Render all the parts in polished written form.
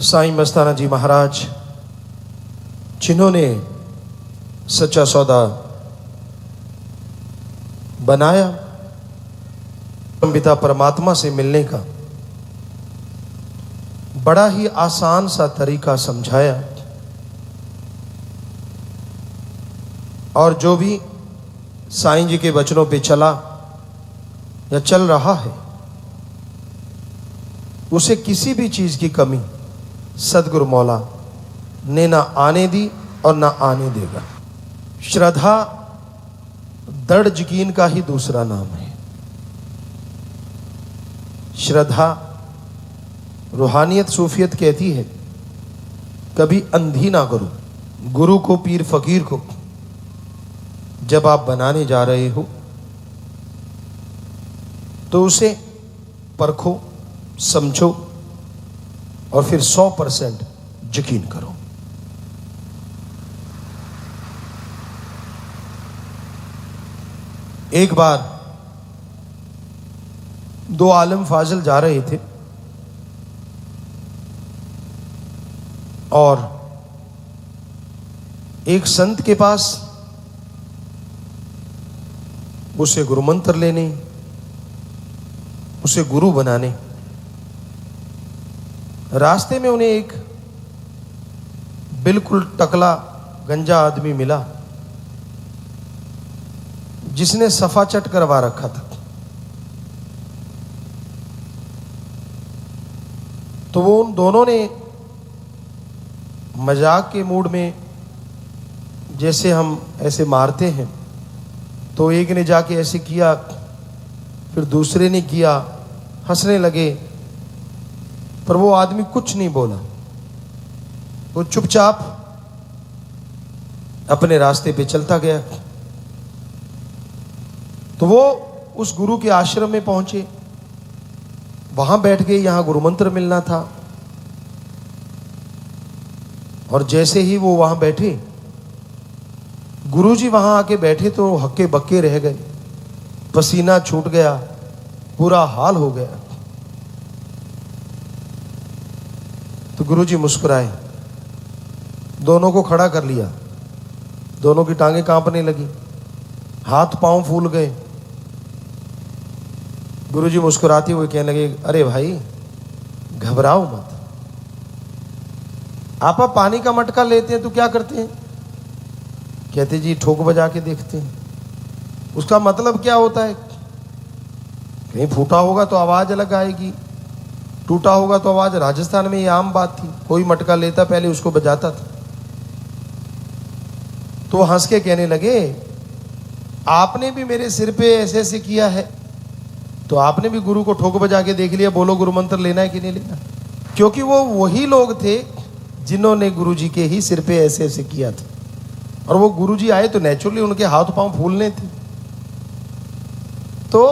साईं मस्ताना जी महाराज, जिन्होंने सच्चा सौदा बनाया, पिता परमात्मा से मिलने का बड़ा ही आसान सा तरीका समझाया, और जो भी साईं जी के वचनों पे चला या चल रहा है, उसे किसी भी चीज की कमी सदगुरु मौला ने ना आने दी और ना आने देगा। श्रद्धा दृढ़ यकीन का ही दूसरा नाम है। श्रद्धा, रूहानियत सूफियत कहती है, कभी अंधी ना करो। गुरु को, पीर फकीर को जब आप बनाने जा रहे हो तो उसे परखो, समझो और फिर 100% यकीन करो। एक बार दो आलिम फाजिल जा रहे थे और एक संत के पास उसे गुरु मंत्र लेने, उसे गुरु बनाने। रास्ते में उन्हें एक बिल्कुल टकला गंजा आदमी मिला जिसने सफा चट करवा रखा था। तो वो उन दोनों ने मजाक के मूड में, जैसे हम ऐसे मारते हैं, तो एक ने जाके ऐसे किया, फिर दूसरे ने किया, हंसने लगे, पर वो आदमी कुछ नहीं बोला। वो चुपचाप अपने रास्ते पे चलता गया। तो वो उस गुरु के आश्रम में पहुंचे, वहां बैठ गए, यहां गुरु मंत्र मिलना था। और जैसे ही वो वहां बैठे, गुरुजी वहां आके बैठे तो हक्के बक्के रह गए, पसीना छूट गया, बुरा हाल हो गया। तो गुरुजी मुस्कुराए, दोनों को खड़ा कर लिया, दोनों की टांगें कांपने लगी, हाथ पांव फूल गए। गुरुजी मुस्कुराते हुए कहने लगे, अरे भाई घबराओ मत, आप पानी का मटका लेते हैं तो क्या करते हैं? कहते जी ठोक बजा के देखते हैं। उसका मतलब क्या होता है? कहीं फूटा होगा तो आवाज अलग आएगी, टूटा होगा तो आवाज। राजस्थान में ये आम बात थी, कोई मटका लेता पहले उसको बजाता था। तो हंस के कहने लगे, आपने भी मेरे सिर पे ऐसे ऐसे किया है, तो आपने भी गुरु को ठोक बजा के देख लिया, बोलो गुरु मंत्र लेना है कि नहीं लेना? क्योंकि वो वही लोग थे जिन्होंने गुरु जी के ही सिर पे ऐसे ऐसे किया था, और वो गुरु जी आए तो नेचुरली उनके हाथ पांव फूलने थे। तो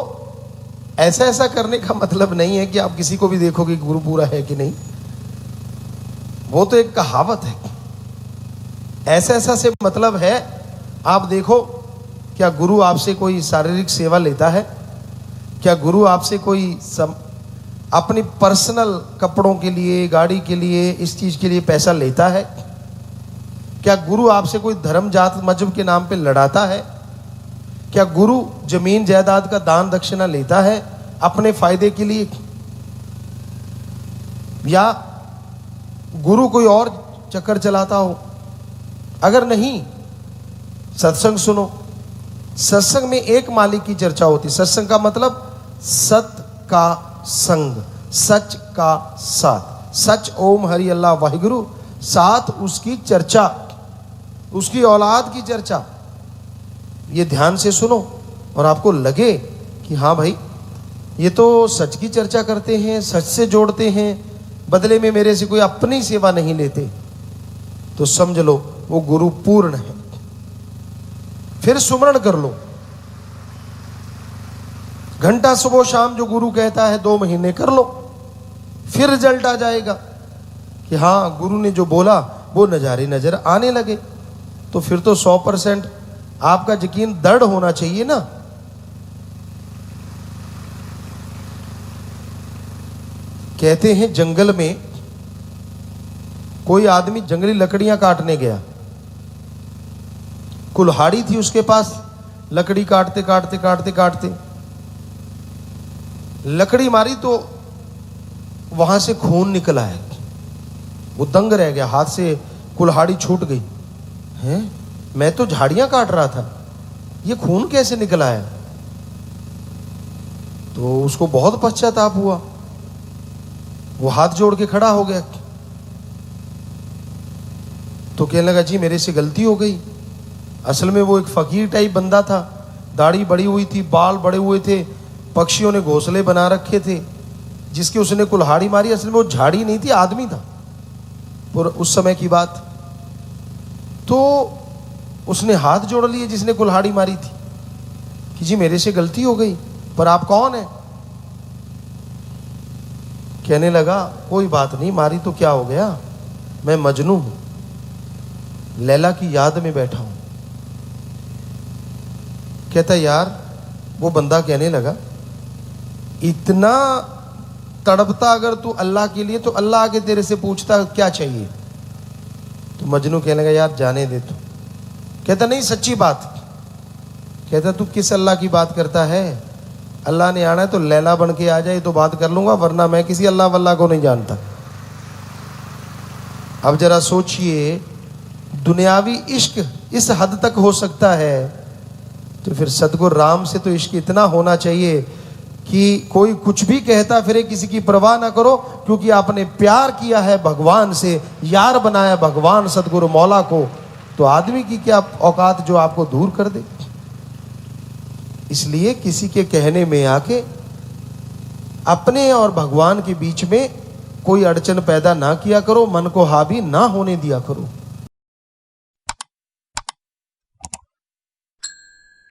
ऐसा ऐसा करने का मतलब नहीं है कि आप किसी को भी देखो कि गुरु पूरा है कि नहीं, वो तो एक कहावत है। ऐसा ऐसा से मतलब है, आप देखो, क्या गुरु आपसे कोई शारीरिक सेवा लेता है? क्या गुरु आपसे कोई अपनी पर्सनल कपड़ों के लिए, गाड़ी के लिए, इस चीज के लिए पैसा लेता है? क्या गुरु आपसे कोई धर्म जात मजहब के नाम पे लड़ाता है? क्या गुरु जमीन जायदाद का दान दक्षिणा लेता है अपने फायदे के लिए? या गुरु कोई और चक्कर चलाता हो? अगर नहीं, सत्संग सुनो। सत्संग में एक मालिक की चर्चा होती। सत्संग का मतलब सत का संग, सच का साथ। सच ओम हरि अल्लाह वाहिगुरु, साथ उसकी चर्चा, उसकी औलाद की चर्चा। ये ध्यान से सुनो और आपको लगे कि हाँ भाई, ये तो सच की चर्चा करते हैं, सच से जोड़ते हैं, बदले में मेरे से कोई अपनी सेवा नहीं लेते, तो समझ लो वो गुरु पूर्ण है। फिर सुमरण कर लो, घंटा सुबह शाम जो गुरु कहता है 2 महीने कर लो, फिर रिजल्ट आ जाएगा कि हाँ गुरु ने जो बोला वो नजारे नजर आने लगे। तो फिर तो 100% आपका यकीन दृढ़ होना चाहिए ना। कहते हैं जंगल में कोई आदमी जंगली लकड़ियां काटने गया, कुल्हाड़ी थी उसके पास, लकड़ी काटते काटते काटते काटते लकड़ी मारी तो वहां से खून निकला है। वो दंग रह गया, हाथ से कुल्हाड़ी छूट गई। हैं, मैं तो झाड़ियां काट रहा था, ये खून कैसे निकला है? तो उसको बहुत पश्चाताप हुआ, वो हाथ जोड़ के खड़ा हो गया। तो कहने लगा जी मेरे से गलती हो गई। असल में वो एक फकीर टाइप बंदा था, दाढ़ी बड़ी हुई थी, बाल बड़े हुए थे, पक्षियों ने घोंसले बना रखे थे, जिसके उसने कुल्हाड़ी मारी असल में वो झाड़ी नहीं थी, आदमी था उस समय की बात। तो उसने हाथ जोड़ लिए जिसने कुल्हाड़ी मारी थी कि जी मेरे से गलती हो गई, पर आप कौन है? कहने लगा कोई बात नहीं, मारी तो क्या हो गया, मैं मजनू हूं, लैला की याद में बैठा हूं। कहता यार, वो बंदा कहने लगा इतना तड़पता अगर तू अल्लाह के लिए तो अल्लाह आके तेरे से पूछता क्या चाहिए? तो मजनू कहने लगा यार जाने दे तू। कहता नहीं सच्ची बात। कहता तू किस अल्लाह की बात करता है? अल्लाह ने आना है तो लैला बन के आ जाए तो बात कर लूंगा, वरना मैं किसी अल्लाह वल्लाह को नहीं जानता। अब जरा सोचिए, दुनियावी इश्क इस हद तक हो सकता है, तो फिर सतगुरु राम से तो इश्क इतना होना चाहिए कि कोई कुछ भी कहता फिरे किसी की परवाह ना करो, क्योंकि आपने प्यार किया है भगवान से, यार बनाया भगवान सतगुरु मौला को, तो आदमी की क्या औकात जो आपको दूर कर दे। इसलिए किसी के कहने में आके अपने और भगवान के बीच में कोई अड़चन पैदा ना किया करो, मन को हावी ना होने दिया करो।